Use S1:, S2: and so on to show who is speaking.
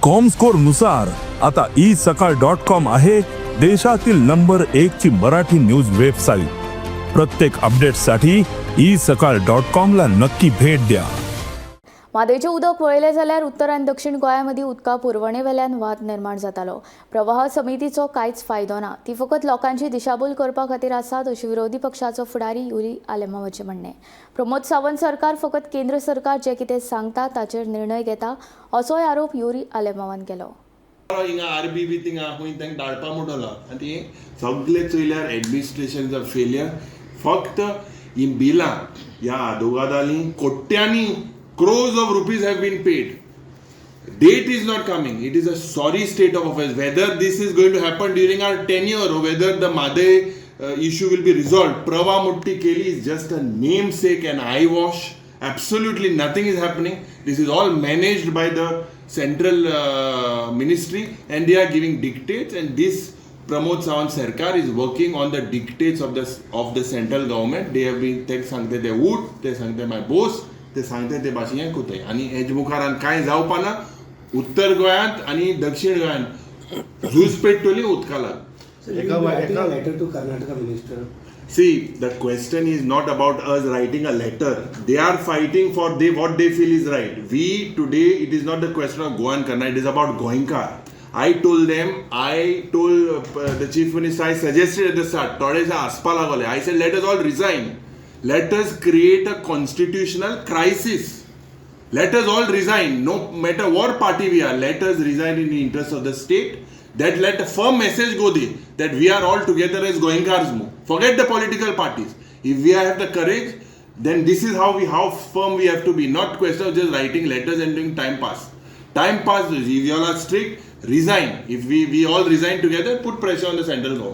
S1: Comscore नुसार आता isakal.com आहे देशातील नंबर 1 ची मराठी न्यूज वेबसाईट. प्रत्येक अपडेटसाठी isakal.com ला नक्की भेट द्या.
S2: म्हादयचें उदक वळयलें जाल्यार उत्तर आनी दक्षिण गोंया मदीं उदका पुरवणे वेल्यान वाद निर्माण जातालो. प्रवाह समितीचो कांयच फायदो ना, ती फकत लोकांची दिशाभूल करपा खातीर आसात अशें विरोधी पक्षाचो फुडारी युरी आलेमावाचें म्हणणें. प्रमोद सावंत सरकार फकत केंद्र सरकार जें कितें सांगता ताचेर निर्णय घेता असोय आरोप युरी आलेमावान केलो.
S3: हिंगा आरबीबी थिंगा खंय तांकां धाडपा म्हणटलो आनी ते सगळे चोयल्यार एडमिनिस्ट्रेशन फेलियर. फक्त ही बिलां ह्या आदोगादांनी कोट्यांनी crores of rupees have been paid. Date is not coming. It is a sorry state of affairs. Whether this is going to happen during our tenure or whether the Madey issue will be resolved, Prava Mutti Keli is just a namesake and eyewash. Absolutely nothing is happening. This is all managed by the central ministry and they are giving dictates, and this Pramod Sawant Sarkar is working on the dictates of the central government. They have been ते सांगते ते उठ, ते सांगते my Bose, ते सांगते ते भाशेन कोताय आनी हेज मुखारान कांय जावपा ना. उत्तर गोंयांत आनी दक्षिण गोंयांत झूज पेट्टोली उदका लागून.
S4: Letter to Karnataka minister.
S3: See, the question is not about us writing a letter. They are fighting for what they feel is right. We today, it is not the question of Goa and Karnataka, it is about Goenka. I told the chief minister, I suggested at the start, Todesa Aspa Lagole. I said, let us all resign. Let us create a constitutional crisis. Let us all resign, no matter what party we are. Let us resign in the interest of the state. That let a firm message go there that we are all together as Goenkars. Forget the political parties. If we have the courage, then this is how firm we have to be. Not question of just writing letters and doing time pass. Time pass. If you all are strict, resign. If we all resign together, put pressure on the central government.